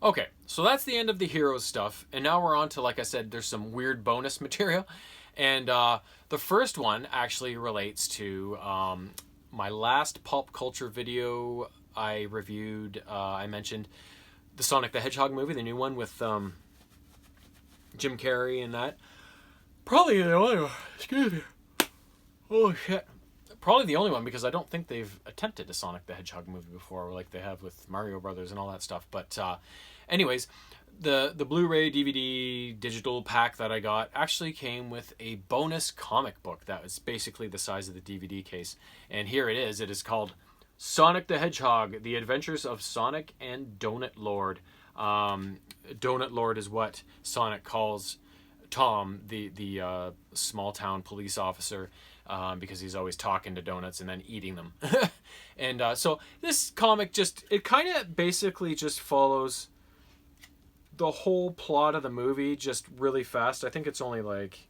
Okay, so that's the end of the heroes stuff, and now we're on to, like I said, there's some weird bonus material, and the first one actually relates to my last pulp culture video I reviewed. I mentioned the Sonic the Hedgehog movie, the new one with Jim Carrey and that. Probably the only one. Excuse me. Oh shit. Probably the only one because I don't think they've attempted a Sonic the Hedgehog movie before, like they have with Mario Brothers and all that stuff. But anyways, the Blu-ray DVD digital pack that I got actually came with a bonus comic book that was basically the size of the DVD case. And here it is. It is called Sonic the Hedgehog: The Adventures of Sonic and Donut Lord. Donut Lord is what Sonic calls Tom, the small town police officer, because he's always talking to donuts and then eating them. And so this comic it kind of basically just follows the whole plot of the movie just really fast. I think it's only like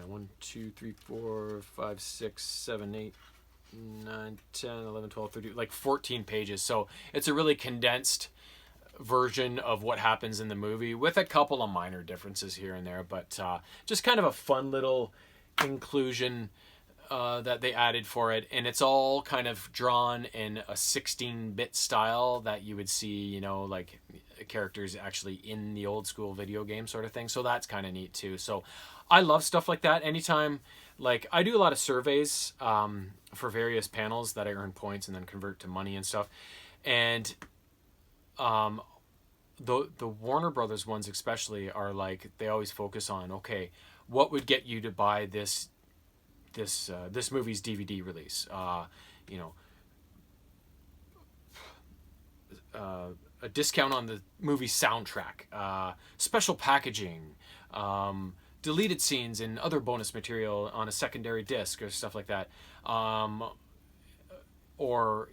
1, 2, 3, 4, 5, 6, 7, 8, 9, 10, 11, 12, 13, like 14 pages. So it's a really condensed version of what happens in the movie with a couple of minor differences here and there, but just kind of a fun little inclusion that they added for it. And it's all kind of drawn in a 16-bit style that you would see, like characters actually in the old school video game sort of thing. So that's kind of neat too. So I love stuff like that. Anytime, like I do a lot of surveys for various panels that I earn points and then convert to money and stuff. And the Warner Brothers ones especially are like, they always focus on, okay, what would get you to buy this movie's DVD release? A discount on the movie soundtrack, special packaging, deleted scenes and other bonus material on a secondary disc or stuff like that, or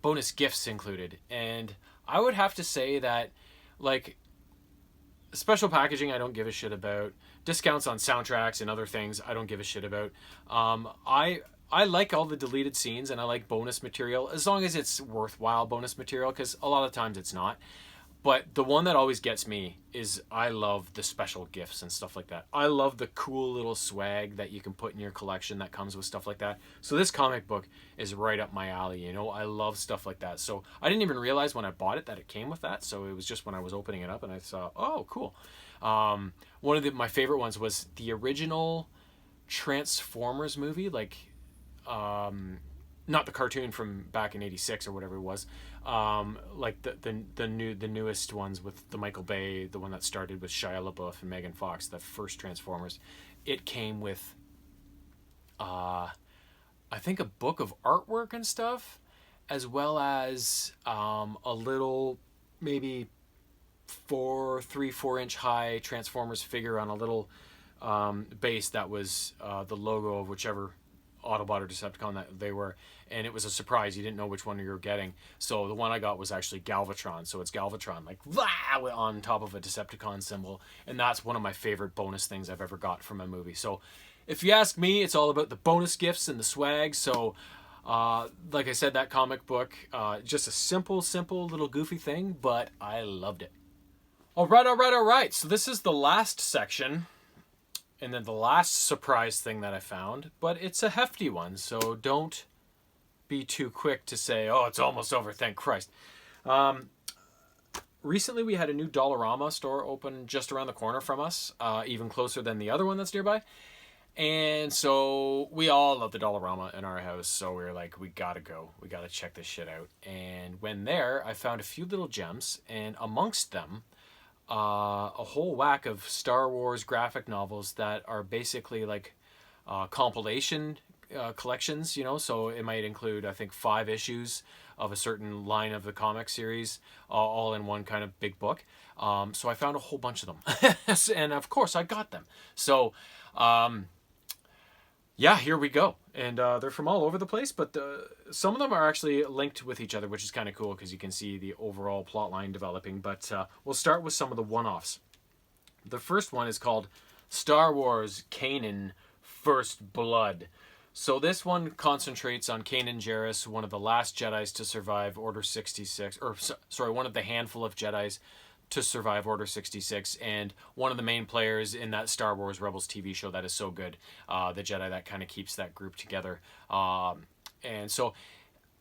bonus gifts included. And I would have to say that, like, special packaging I don't give a shit about. Discounts on soundtracks and other things I don't give a shit about. I like all the deleted scenes and I like bonus material as long as it's worthwhile bonus material, because a lot of times it's not. But the one that always gets me is I love the special gifts and stuff like that. I love the cool little swag that you can put in your collection that comes with stuff like that. So this comic book is right up my alley. I love stuff like that. So I didn't even realize when I bought it that it came with that. So it was just when I was opening it up and I saw, oh, cool. One of my favorite ones was the original Transformers movie, like not the cartoon from back in '86 or whatever it was, like the newest ones with the Michael Bay, the one that started with Shia LaBeouf and Megan Fox, the first Transformers. It came with I think a book of artwork and stuff, as well as a little maybe 4-inch high Transformers figure on a little base that was the logo of whichever Autobot or Decepticon that they were, and it was a surprise. You didn't know which one you were getting. So the one I got was actually Galvatron. So it's Galvatron like on top of a Decepticon symbol, and that's one of my favorite bonus things I've ever got from a movie. So if you ask me, it's all about the bonus gifts and the swag. So like I said, that comic book, just a simple little goofy thing, but I loved it. All right. So this is the last section. And then the last surprise thing that I found, but it's a hefty one, so don't be too quick to say, oh, it's almost over, thank Christ. Recently we had a new Dollarama store open just around the corner from us, even closer than the other one that's nearby. And so we all love the Dollarama in our house, so we were like, we gotta go. We gotta check this shit out. And when there, I found a few little gems, and amongst them, a whole whack of Star Wars graphic novels that are basically like compilation collections, so it might include, I think, 5 issues of a certain line of the comic series, all in one kind of big book. So I found a whole bunch of them. And of course I got them. So yeah, here we go. And they're from all over the place, but some of them are actually linked with each other, which is kind of cool because you can see the overall plot line developing. But we'll start with some of the one-offs. The first one is called Star Wars Kanan First Blood. So this one concentrates on Kanan Jarrus, one of the last Jedis to survive Order 66, or sorry, one of the handful of Jedis to survive Order 66, and one of the main players in that Star Wars Rebels TV show that is so good, the Jedi that kind of keeps that group together. And so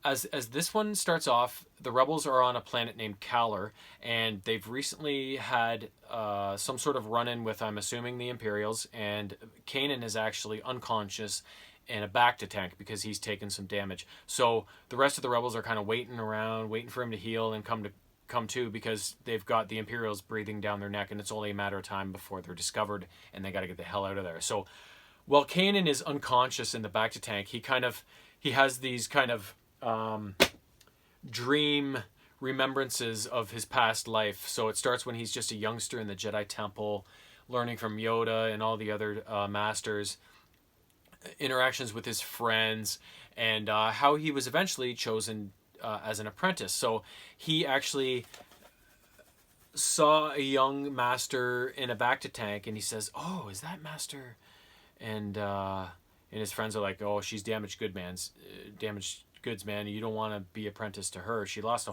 as this one starts off, the Rebels are on a planet named Kalar, and they've recently had some sort of run-in with, I'm assuming, the Imperials, and Kanan is actually unconscious in a Bacta tank because he's taken some damage. So the rest of the Rebels are kind of waiting around, waiting for him to heal and come to, because they've got the Imperials breathing down their neck, and it's only a matter of time before they're discovered, and they got to get the hell out of there. So while Kanan is unconscious in the Bacta tank, he has these kind of dream remembrances of his past life. So it starts when he's just a youngster in the Jedi Temple, learning from Yoda and all the other masters, interactions with his friends, and how he was eventually chosen as an apprentice. So he actually saw a young master in a Bacta tank, and he says, "Oh, is that master?" And his friends are like, "Oh, she's damaged goods, man. You don't want to be apprenticed to her. She lost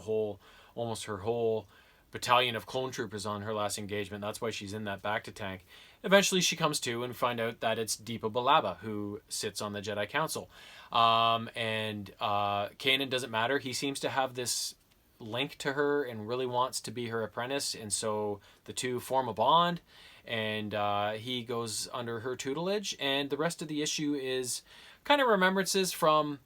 almost her whole battalion of clone troopers on her last engagement. That's why she's in that Bacta tank." Eventually, she comes to and find out that it's Deepa Billaba who sits on the Jedi Council. And Kanan doesn't matter. He seems to have this link to her and really wants to be her apprentice. And so the two form a bond, and he goes under her tutelage. And the rest of the issue is kind of remembrances from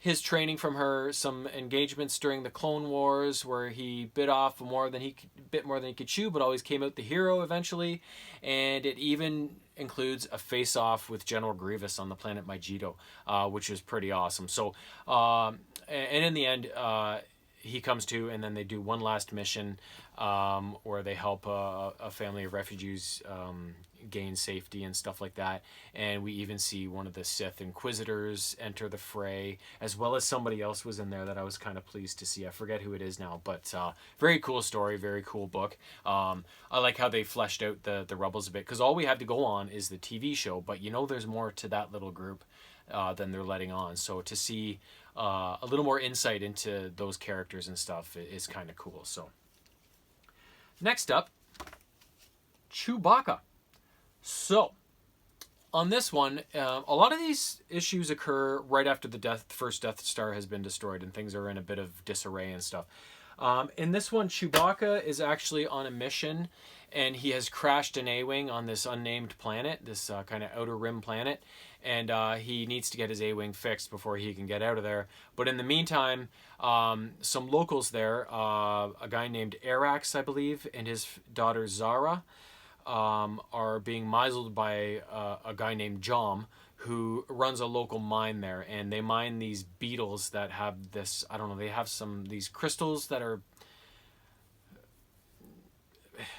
his training from her, some engagements during the Clone Wars where he bit more than he could chew, but always came out the hero eventually. And it even includes a face-off with General Grievous on the planet Mygeeto, which is pretty awesome. So, and in the end, he comes to, and then they do one last mission where they help a family of refugees gain safety and stuff like that. And we even see one of the Sith Inquisitors enter the fray, as well as somebody else was in there that I was kind of pleased to see. I forget who it is now, but very cool story, very cool book. I like how they fleshed out the Rebels a bit, because all we have to go on is the TV show, but there's more to that little group than they're letting on. So to see a little more insight into those characters and stuff is kind of cool. So next up, Chewbacca. So on this one, a lot of these issues occur right after the first Death Star has been destroyed and things are in a bit of disarray and stuff. In this one, Chewbacca is actually on a mission, and he has crashed an A-Wing on this unnamed planet, this kind of outer rim planet, and he needs to get his A-Wing fixed before he can get out of there. But in the meantime, some locals there, a guy named Arax, I believe, and his daughter Zara, are being misled by a guy named Jom, who runs a local mine there, and they mine these beetles that have this, I don't know, they have these crystals that are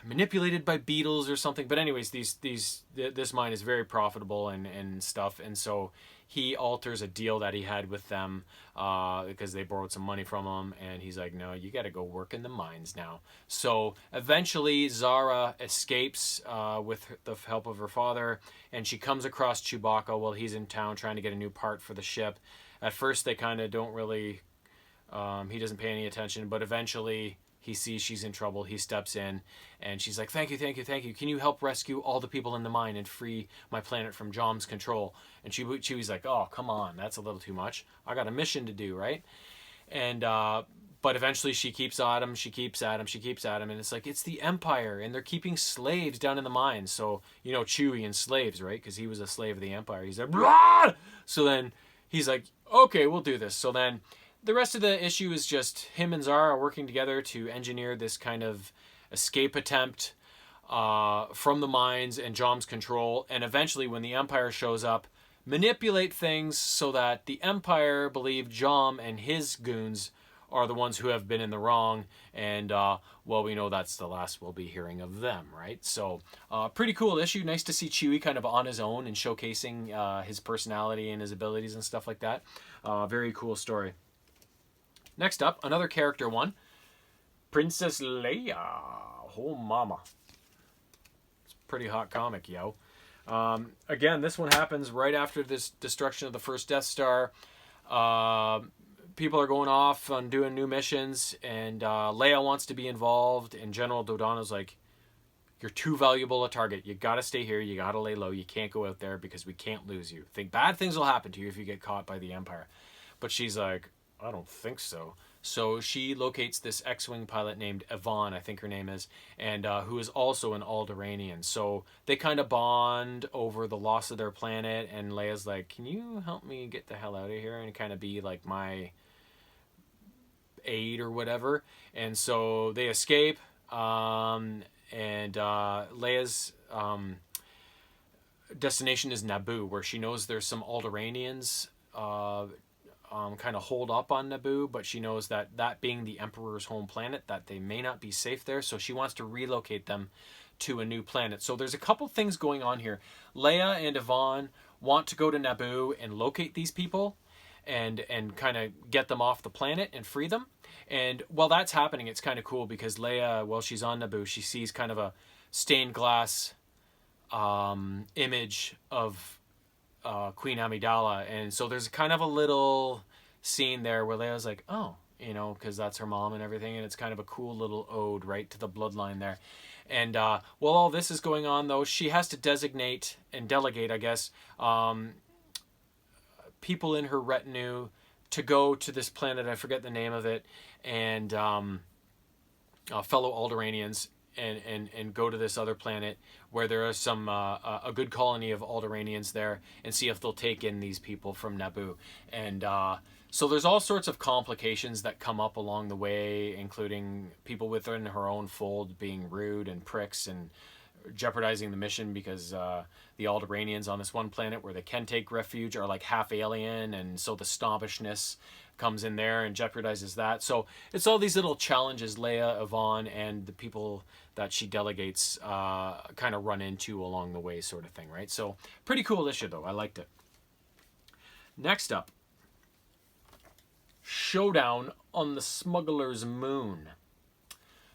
manipulated by beetles or something. But anyways, this mine is very profitable and stuff, and so he alters a deal that he had with them because they borrowed some money from him, and he's like, no, you got to go work in the mines now. So eventually Zara escapes with the help of her father, and she comes across Chewbacca while he's in town trying to get a new part for the ship. At first they kind of don't really, he doesn't pay any attention, but eventually he sees she's in trouble. He steps in, and she's like, thank you. Can you help rescue all the people in the mine and free my planet from Jom's control? And Chewie's like, oh, come on, that's a little too much. I got a mission to do, right? And but eventually she keeps at him, and it's like, it's the Empire, and they're keeping slaves down in the mines. So, Chewie and slaves, right? Because he was a slave of the Empire. He's like, blah! So then he's like, okay, we'll do this. So then the rest of the issue is just him and Zara working together to engineer this kind of escape attempt from the mines and Jom's control. And eventually, when the Empire shows up, manipulate things so that the Empire believe Jom and his goons are the ones who have been in the wrong. And, well, we know that's the last we'll be hearing of them, right? So, pretty cool issue. Nice to see Chewie kind of on his own and showcasing his personality and his abilities and stuff like that. Very cool story. Next up, another character one. Princess Leia. Oh, mama. It's a pretty hot comic, yo. Again, this one happens right after this destruction of the first Death Star. Uh, People are going off on doing new missions, and Leia wants to be involved, and General Dodonna's like, you're too valuable a target. You gotta stay here. You gotta lay low. You can't go out there because we can't lose you. Think bad things will happen to you if you get caught by the Empire. But she's like, I don't think so. So she locates this X-wing pilot named Yvonne, I think her name is, and who is also an Alderaanian. So they kind of bond over the loss of their planet, and Leia's like, can you help me get the hell out of here and kind of be like my aid or whatever? And so they escape. And Leia's destination is Naboo, where she knows there's some Alderaanians kind of hold up on Naboo, but she knows that being the Emperor's home planet, that they may not be safe there, so she wants to relocate them to a new planet. So there's a couple things going on here. Leia and Yvonne want to go to Naboo and locate these people and kind of get them off the planet and free them. And while that's happening, it's kind of cool because Leia, while she's on Naboo, she sees kind of a stained glass image of Queen Amidala. And so there's kind of a little scene there where Leia's like, oh, you know, because that's her mom and everything. And it's kind of a cool little ode, right, to the bloodline there. And while all this is going on, though, she has to designate and delegate, I guess, people in her retinue to go to this planet, I forget the name of it, and fellow Alderaanians, and go to this other planet where there are some a good colony of Alderaanians there, and see if they'll take in these people from Naboo. And so there's all sorts of complications that come up along the way, including people within her own fold being rude and pricks and jeopardizing the mission because the Alderaanians on this one planet where they can take refuge are like half alien, and so the snobbishness comes in there and jeopardizes that. So it's all these little challenges Leia, Yvonne, and the people that she delegates kind of run into along the way, sort of thing, right? So pretty cool issue, though. I liked it. Next up, Showdown on the Smuggler's Moon.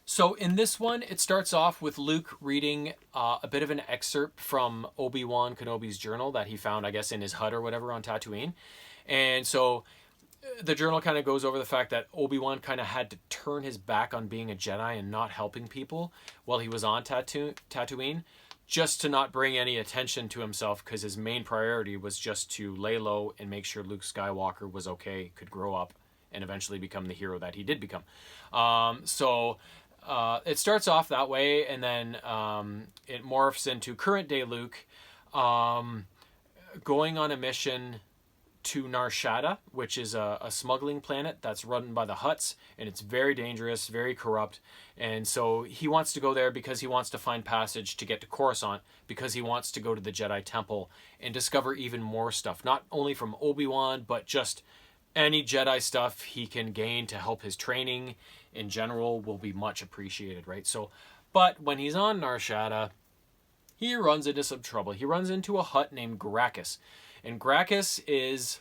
So in this one, it starts off with Luke reading a bit of an excerpt from Obi-Wan Kenobi's journal that he found, I guess, in his hut or whatever on Tatooine. And so the journal kind of goes over the fact that Obi-Wan kind of had to turn his back on being a Jedi and not helping people while he was on Tatooine, just to not bring any attention to himself, because his main priority was just to lay low and make sure Luke Skywalker was okay, could grow up, and eventually become the hero that he did become. It starts off that way, and then it morphs into current day Luke going on a mission to Nar Shaddaa, which is a smuggling planet that's run by the Hutts, and it's very dangerous, very corrupt. And so he wants to go there because he wants to find passage to get to Coruscant, because he wants to go to the Jedi Temple and discover even more stuff, not only from Obi-Wan, but just any Jedi stuff he can gain to help his training in general will be much appreciated, right? So, but when he's on Nar Shaddaa, he runs into some trouble. He runs into a Hutt named Gracchus. And Gracchus is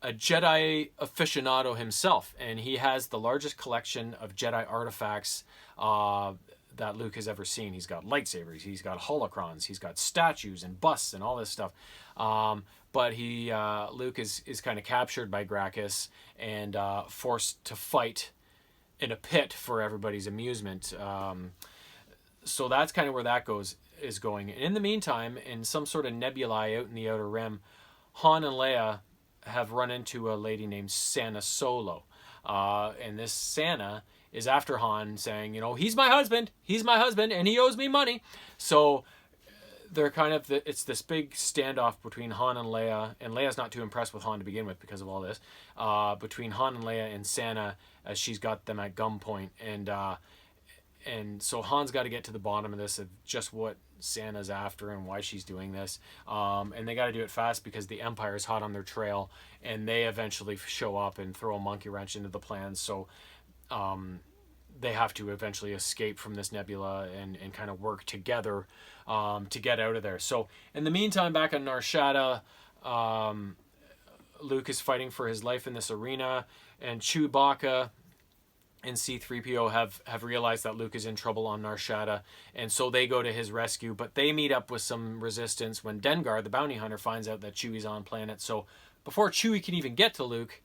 a Jedi aficionado himself, and he has the largest collection of Jedi artifacts that Luke has ever seen. He's got lightsabers, he's got holocrons, he's got statues and busts and all this stuff. But Luke is kind of captured by Gracchus and forced to fight in a pit for everybody's amusement. So that's kind of where that is going. And in the meantime, in some sort of nebulae out in the Outer Rim, Han and Leia have run into a lady named Sana Solo. And this Sana is after Han, saying, you know, he's my husband, and he owes me money. So they're kind of, it's this big standoff between Han and Leia's not too impressed with Han to begin with because of all this, between Han and Leia and Sana, as she's got them at gunpoint. And so Han's got to get to the bottom of this, of just what Sana's after and why she's doing this. And they got to do it fast because the Empire is hot on their trail, and they eventually show up and throw a monkey wrench into the plans. So they have to eventually escape from this nebula and kind of work together to get out of there. So in the meantime, back on Nar Shaddaa, Luke is fighting for his life in this arena, and Chewbacca and C-3PO have realized that Luke is in trouble on Nar Shaddaa, and so they go to his rescue, but they meet up with some resistance when Dengar, the bounty hunter, finds out that Chewie's on planet. So before Chewie can even get to Luke,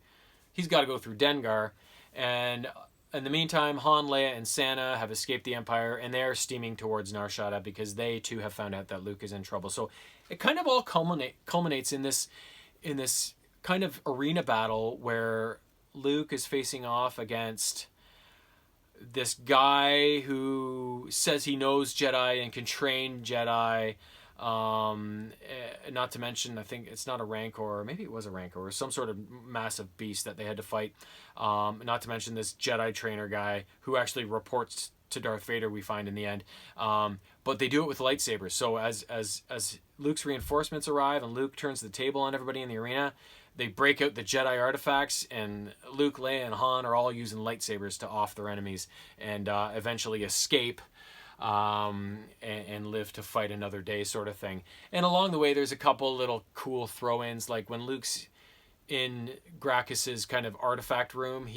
he's got to go through Dengar, and in the meantime, Han, Leia, and Santa have escaped the Empire, and they're steaming towards Nar Shaddaa because they too have found out that Luke is in trouble. So it kind of all culminates in this kind of arena battle where Luke is facing off against this guy who says he knows Jedi and can train Jedi. Not to mention, I think it's not a Rancor, or maybe it was a Rancor, or some sort of massive beast that they had to fight. Not to mention this Jedi trainer guy who actually reports to Darth Vader, we find in the end. But they do it with lightsabers. So as Luke's reinforcements arrive and Luke turns the table on everybody in the arena, they break out the Jedi artifacts, and Luke, Leia, and Han are all using lightsabers to off their enemies and eventually escape and live to fight another day, sort of thing. And along the way, there's a couple little cool throw-ins, like when Luke's in Gracchus's kind of artifact room,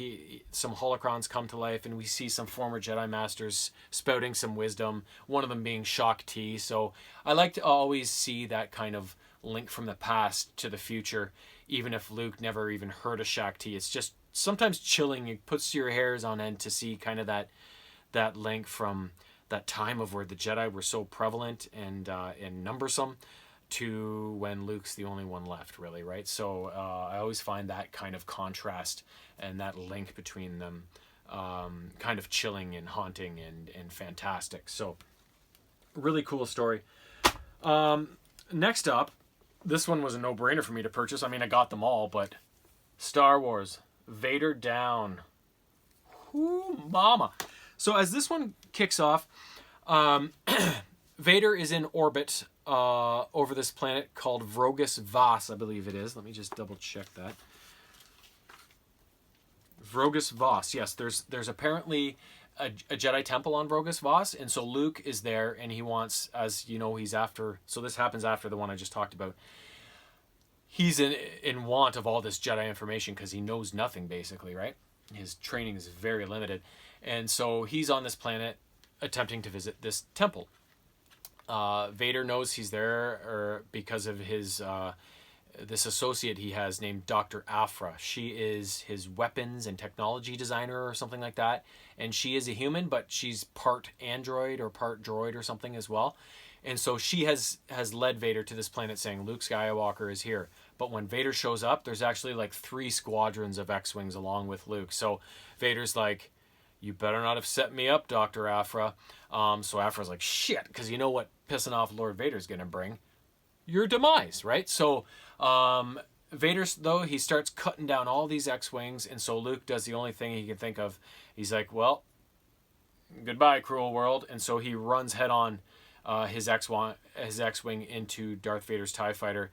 some holocrons come to life, and we see some former Jedi Masters spouting some wisdom, one of them being Shaak Ti. So I like to always see that kind of link from the past to the future, even if Luke never even heard of Shaak Ti. It's just sometimes chilling. It puts your hairs on end to see kind of that link from that time of where the Jedi were so prevalent and numbersome to when Luke's the only one left, really, right? So I always find that kind of contrast and that link between them kind of chilling and haunting and fantastic. So really cool story. Next up, this one was a no-brainer for me to purchase. I mean, I got them all, but Star Wars, Vader Down. Whoo, mama. So as this one kicks off, Vader is in orbit over this planet called Vrogus Vas, I believe it is. Let me just double check that. Vrogus Vas, yes. There's apparently a Jedi temple on Vrogus Vas, and so Luke is there, and he wants, as you know, he's after. So this happens after the one I just talked about. He's in want of all this Jedi information because he knows nothing, basically, right? His training is very limited. And so he's on this planet attempting to visit this temple. Vader knows he's there because of his this associate he has named Dr. Aphra. She is his weapons and technology designer or something like that. And she is a human, but she's part android or part droid or something as well. And so she has led Vader to this planet saying, Luke Skywalker is here. But when Vader shows up, there's actually like 3 squadrons of X-Wings along with Luke. So Vader's like, you better not have set me up, Dr. Aphra. So Aphra's like, shit, because you know what pissing off Lord Vader's going to bring? Your demise, right? So Vader, though, he starts cutting down all these X-Wings, and so Luke does the only thing he can think of. He's like, well, goodbye, cruel world. And so he runs head on his X-Wing into Darth Vader's TIE fighter,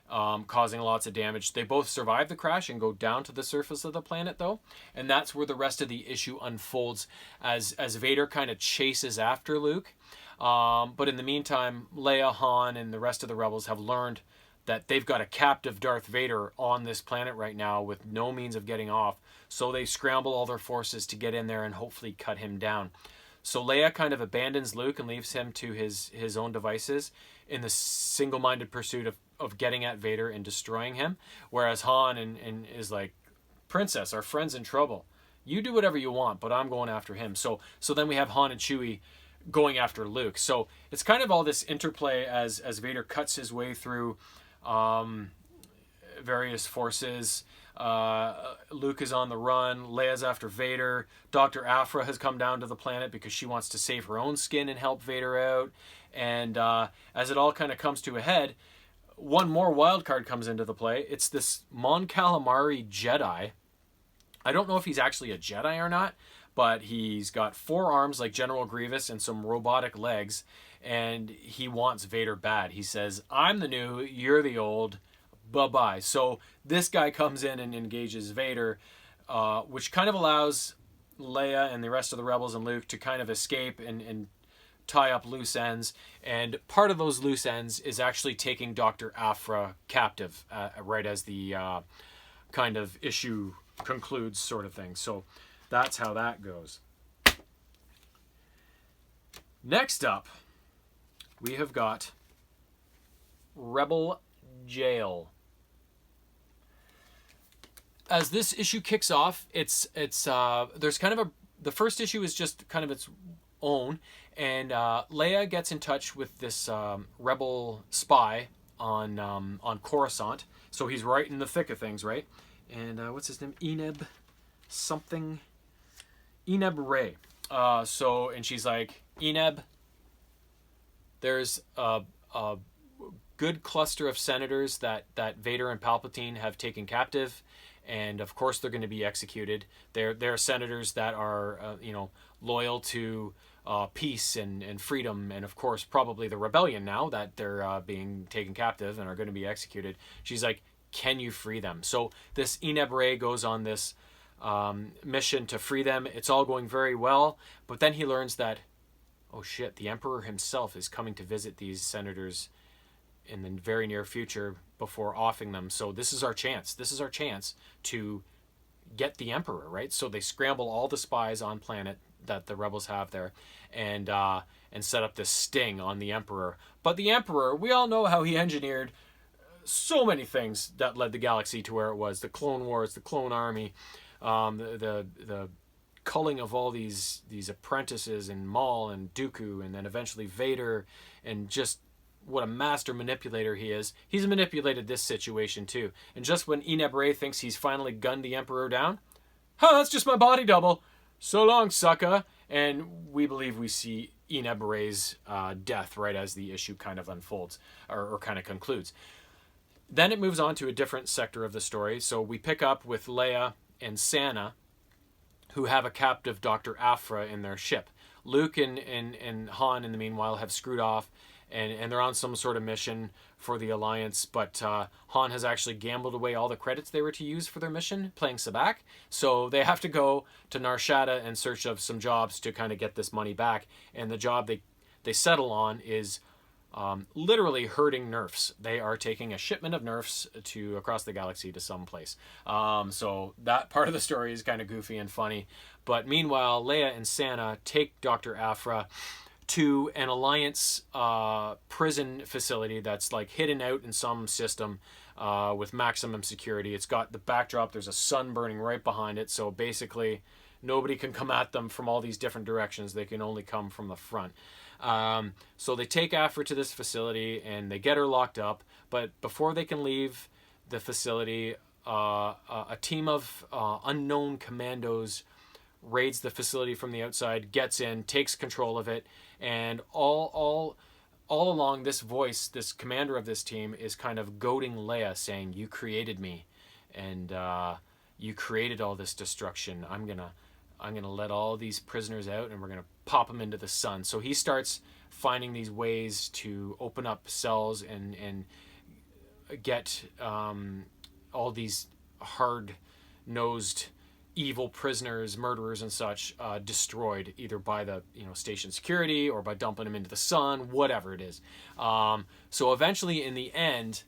causing lots of damage. They both survive the crash and go down to the surface of the planet, though, and that's where the rest of the issue unfolds as Vader kind of chases after Luke. But in the meantime, Leia, Han, and the rest of the rebels have learned that they've got a captive Darth Vader on this planet right now with no means of getting off, so they scramble all their forces to get in there and hopefully cut him down. So Leia kind of abandons Luke and leaves him to his own devices in the single-minded pursuit of getting at Vader and destroying him, whereas Han and is like, Princess, our friend's in trouble. You do whatever you want, but I'm going after him. So then we have Han and Chewie going after Luke. So it's kind of all this interplay as Vader cuts his way through various forces. Luke is on the run. Leia's after Vader. Dr. Aphra has come down to the planet because she wants to save her own skin and help Vader out. And as it all kind of comes to a head, one more wild card comes into the play. It's this Mon Calamari Jedi. I don't know if he's actually a Jedi or not, but he's got 4 arms like General Grievous and some robotic legs, and he wants Vader bad. He says, I'm the new, you're the old, bye-bye. So this guy comes in and engages Vader, which kind of allows Leia and the rest of the rebels and Luke to kind of escape and tie up loose ends. And part of those loose ends is actually taking Dr. Aphra captive right as the kind of issue concludes, sort of thing. So That's how that goes. Next up, we have got Rebel Jail. As this issue kicks off, it's there's kind of the first issue is just kind of its own, and Leia gets in touch with this rebel spy on Coruscant. So he's right in the thick of things, right? And what's his name? Eneb Ray. And she's like, Eneb, there's a good cluster of senators that Vader and Palpatine have taken captive, and of course they're going to be executed. They're senators that are loyal to peace and freedom, and of course probably the rebellion now that they're being taken captive and are going to be executed. She's like, can you free them? So this Eneb Ray goes on this mission to free them. It's all going very well, but then he learns that, oh shit, the Emperor himself is coming to visit these senators in the very near future before offing them. So this is our chance. This is our chance to get the Emperor, right? So they scramble all the spies on planet that the rebels have there, and set up this sting on the Emperor. But the Emperor, we all know how he engineered so many things that led the galaxy to where it was. The Clone Wars, the Clone Army, the culling of all these apprentices in Maul and Dooku, and then eventually Vader, and just what a master manipulator he is. He's manipulated this situation too. And just when Eneb Ray thinks he's finally gunned the Emperor down, that's just my body double. So long, sucker. And we believe we see Eneb Ray's death right as the issue kind of unfolds, or kind of concludes. Then it moves on to a different sector of the story. So we pick up with Leia and Sana, who have a captive Dr. Aphra in their ship. Luke and Han, in the meanwhile, have screwed off, and they're on some sort of mission for the Alliance, but Han has actually gambled away all the credits they were to use for their mission, playing Sabacc, so they have to go to Nar Shaddaa in search of some jobs to kind of get this money back, and the job they settle on is literally herding nerfs. They are taking a shipment of nerfs to across the galaxy to some place. So that part of the story is kind of goofy and funny, but meanwhile, Leia and Sana take Dr. Aphra to an Alliance prison facility that's like hidden out in some system with maximum security. It's got the backdrop, there's a sun burning right behind it, so basically nobody can come at them from all these different directions. They can only come from the front. So they take Aphra to this facility and they get her locked up, but before they can leave the facility, a team of unknown commandos raids the facility from the outside, gets in, takes control of it, and all along this voice, this commander of this team, is kind of goading Leia, saying, you created me, and you created all this destruction. I'm gonna let all these prisoners out, and we're gonna pop them into the sun. So he starts finding these ways to open up cells and get all these hard-nosed evil prisoners, murderers and such, destroyed, either by the station security or by dumping them into the sun, whatever it is. So eventually, in the end,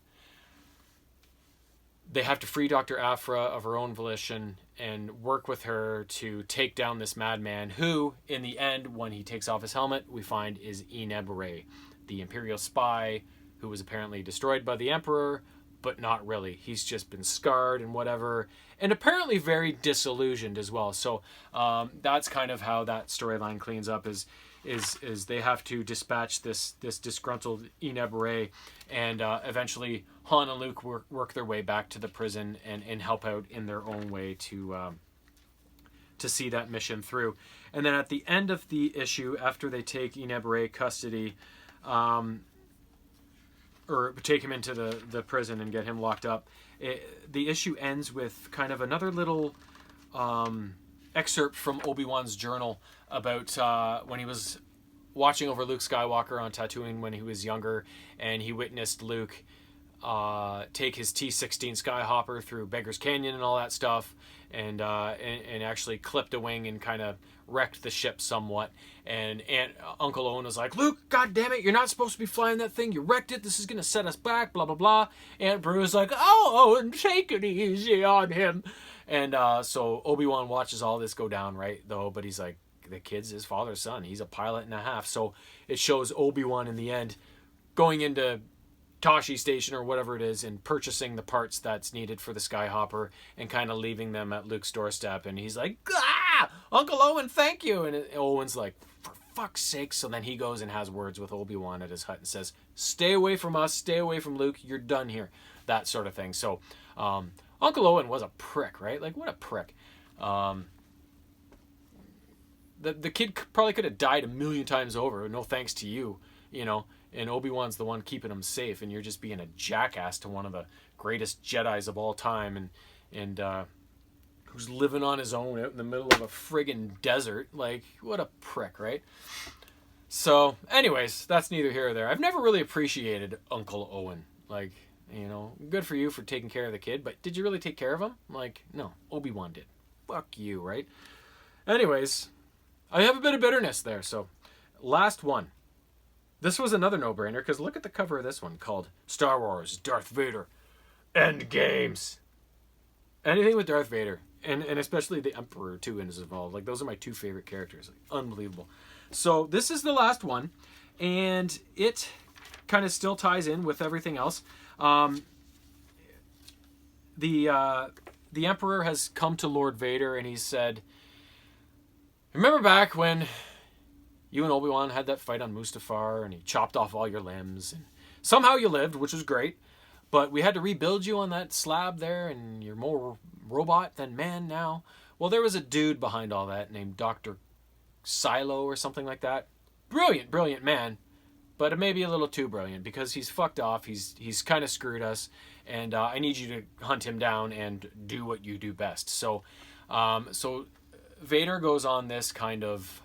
they have to free Dr. Aphra of her own volition and work with her to take down this madman, who, in the end, when he takes off his helmet, we find is Eneb Ray, the Imperial spy who was apparently destroyed by the Emperor, but not really. He's just been scarred and whatever, and apparently very disillusioned as well. So that's kind of how that storyline cleans up, is they have to dispatch this disgruntled Eneb Ray, and eventually Han and Luke work their way back to the prison and help out in their own way to see that mission through. And then at the end of the issue, after they take Eneb Ray custody, or take him into the prison and get him locked up, the issue ends with kind of another little excerpt from Obi-Wan's journal about when he was watching over Luke Skywalker on Tatooine when he was younger, and he witnessed Luke take his T-16 Skyhopper through Beggar's Canyon and all that stuff, and actually clipped a wing and kind of wrecked the ship somewhat. And Uncle Owen was like, Luke, God damn it, you're not supposed to be flying that thing. You wrecked it. This is going to set us back, blah, blah, blah. Aunt Beru was like, oh, Owen, take it easy on him. And so Obi-Wan watches all this go down, right, though, but he's like, the kid's his father's son. He's a pilot and a half. So it shows Obi-Wan in the end going into Toshi Station or whatever it is and purchasing the parts that's needed for the Skyhopper and kind of leaving them at Luke's doorstep. And he's like, ah, Uncle Owen, thank you. And Owen's like, for fuck's sake. So then he goes and has words with Obi-Wan at his hut and says, stay away from us, stay away from Luke, you're done here. That sort of thing. So Uncle Owen was a prick, right? Like, what a prick. The kid probably could have died a million times over, no thanks to you, you know, and Obi-Wan's the one keeping him safe, and you're just being a jackass to one of the greatest Jedis of all time, and who's living on his own out in the middle of a friggin' desert. Like, what a prick, right? So, anyways, that's neither here or there. I've never really appreciated Uncle Owen. Like, you know, good for you for taking care of the kid, but did you really take care of him? Like, no, Obi-Wan did. Fuck you, right? Anyways, I have a bit of bitterness there. So, last one. This was another no-brainer, because look at the cover of this one called Star Wars Darth Vader End Games. Anything with Darth Vader, and especially the Emperor too is involved. Like, those are my two favorite characters. Like, unbelievable. So this is the last one, and it kind of still ties in with everything else. The Emperor has come to Lord Vader, and he said, remember back when you and Obi-Wan had that fight on Mustafar, and he chopped off all your limbs, and somehow you lived, which was great, but we had to rebuild you on that slab there, and you're more robot than man now. Well, there was a dude behind all that named Dr. Silo or something like that. Brilliant, brilliant man, but maybe a little too brilliant, because he's fucked off, he's kind of screwed us, and I need you to hunt him down and do what you do best. So Vader goes on this kind of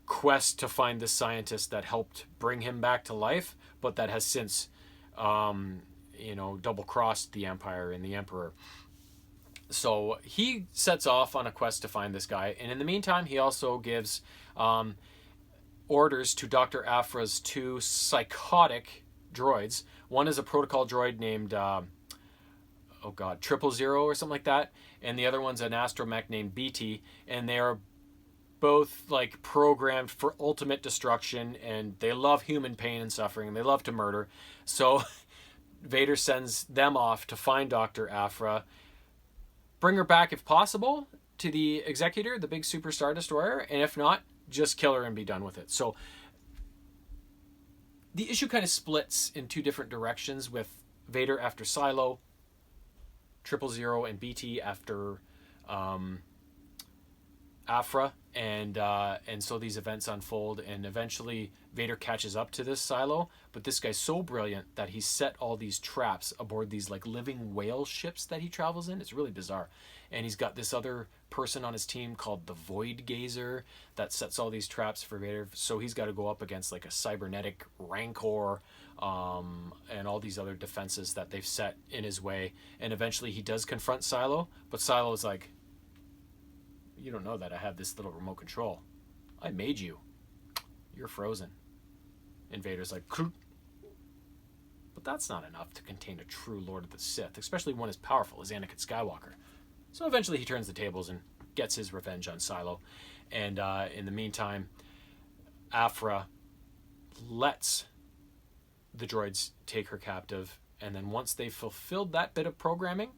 quest to find the scientist that helped bring him back to life, but that has since, double-crossed the Empire and the Emperor. So he sets off on a quest to find this guy, and in the meantime, he also gives orders to Dr. Aphra's two psychotic droids. One is a protocol droid named, 000 or something like that, and the other one's an astromech named BT, and they are both like programmed for ultimate destruction, and they love human pain and suffering, and they love to murder. So Vader sends them off to find Dr. Aphra, bring her back if possible to the Executor, the big super Star Destroyer, and if not, just kill her and be done with it. So the issue kind of splits in two different directions, with Vader after Silo, 000 and BT after Aphra, and so these events unfold, and eventually Vader catches up to this Silo, but this guy's so brilliant that he set all these traps aboard these like living whale ships that he travels in. It's really bizarre. And he's got this other person on his team called the Void Gazer that sets all these traps for Vader. So he's got to go up against like a cybernetic Rancor, and all these other defenses that they've set in his way. And eventually he does confront Silo, but Silo is like, you don't know that I have this little remote control. I made you. You're frozen. And Vader's like, but that's not enough to contain a true Lord of the Sith, especially one as powerful as Anakin Skywalker. So eventually he turns the tables and gets his revenge on Silo. And in the meantime, Aphra lets the droids take her captive, and then once they've fulfilled that bit of programming,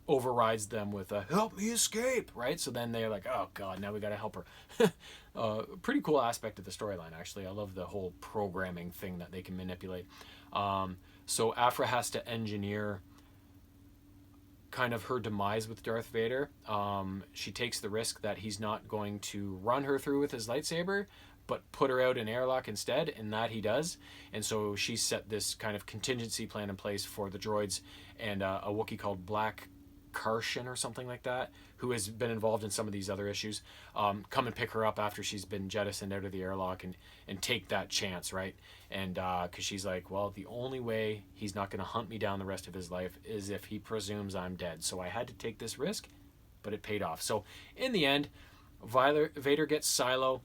overrides them with a help me escape, right? So then they're like, oh god, now we gotta help her. Pretty cool aspect of the storyline, actually. I love the whole programming thing that they can manipulate. So Aphra has to engineer kind of her demise with Darth Vader. She takes the risk that he's not going to run her through with his lightsaber, but put her out in airlock instead, and that he does. And so she set this kind of contingency plan in place for the droids, and a Wookiee called Black Karshin or something like that, who has been involved in some of these other issues, come and pick her up after she's been jettisoned out of the airlock, and take that chance, right? And because she's like, well, the only way he's not going to hunt me down the rest of his life is if he presumes I'm dead. So I had to take this risk, but it paid off. So in the end, Vader gets Silo.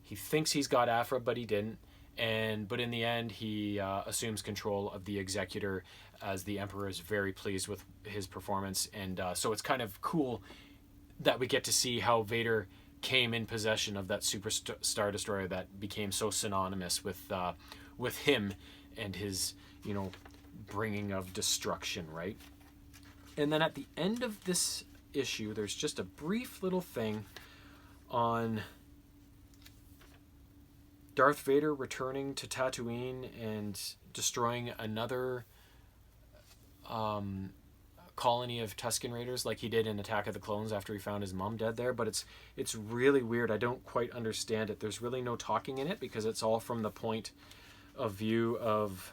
He thinks he's got Aphra, but he didn't. but in the end, he assumes control of the Executor, as the Emperor is very pleased with his performance. And so it's kind of cool that we get to see how Vader came in possession of that Super Star Destroyer that became so synonymous with him and his, bringing of destruction, right? And then at the end of this issue, there's just a brief little thing on Darth Vader returning to Tatooine and destroying another colony of Tusken Raiders, like he did in Attack of the Clones after he found his mom dead there. But it's really weird. I don't quite understand it. There's really no talking in it because it's all from the point of view of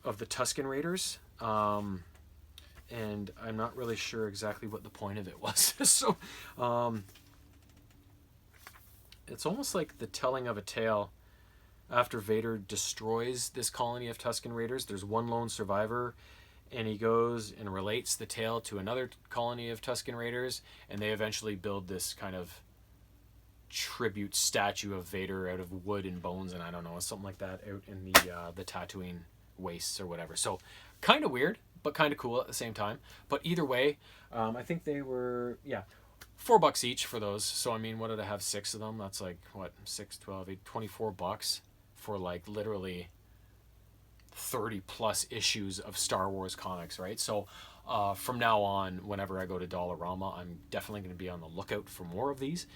the Tusken Raiders. And I'm not really sure exactly what the point of it was. So it's almost like the telling of a tale. After Vader destroys this colony of Tusken Raiders, there's one lone survivor, and he goes and relates the tale to another colony of Tusken Raiders, and they eventually build this kind of tribute statue of Vader out of wood and bones, and I don't know, something like that, out in the Tatooine wastes or whatever. So kind of weird, but kind of cool at the same time. But either way, I think they were, $4 each for those. So I mean, what did I have, 6 of them? That's like what, 6, 12, 8, $24 for like literally 30 plus issues of Star Wars comics, right? So from now on, whenever I go to Dollarama, I'm definitely going to be on the lookout for more of these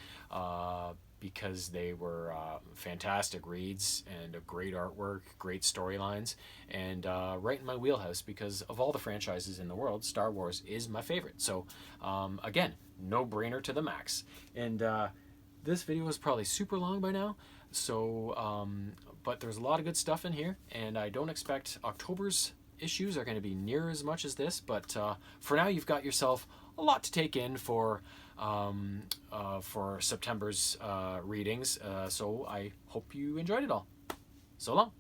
because they were fantastic reads and a great artwork, great storylines, and right in my wheelhouse because of all the franchises in the world, Star Wars is my favorite. So again, no brainer to the max. And this video is probably super long by now, so but there's a lot of good stuff in here, and I don't expect October's issues are going to be near as much as this, but for now you've got yourself a lot to take in for September's readings, so I hope you enjoyed it all. So long.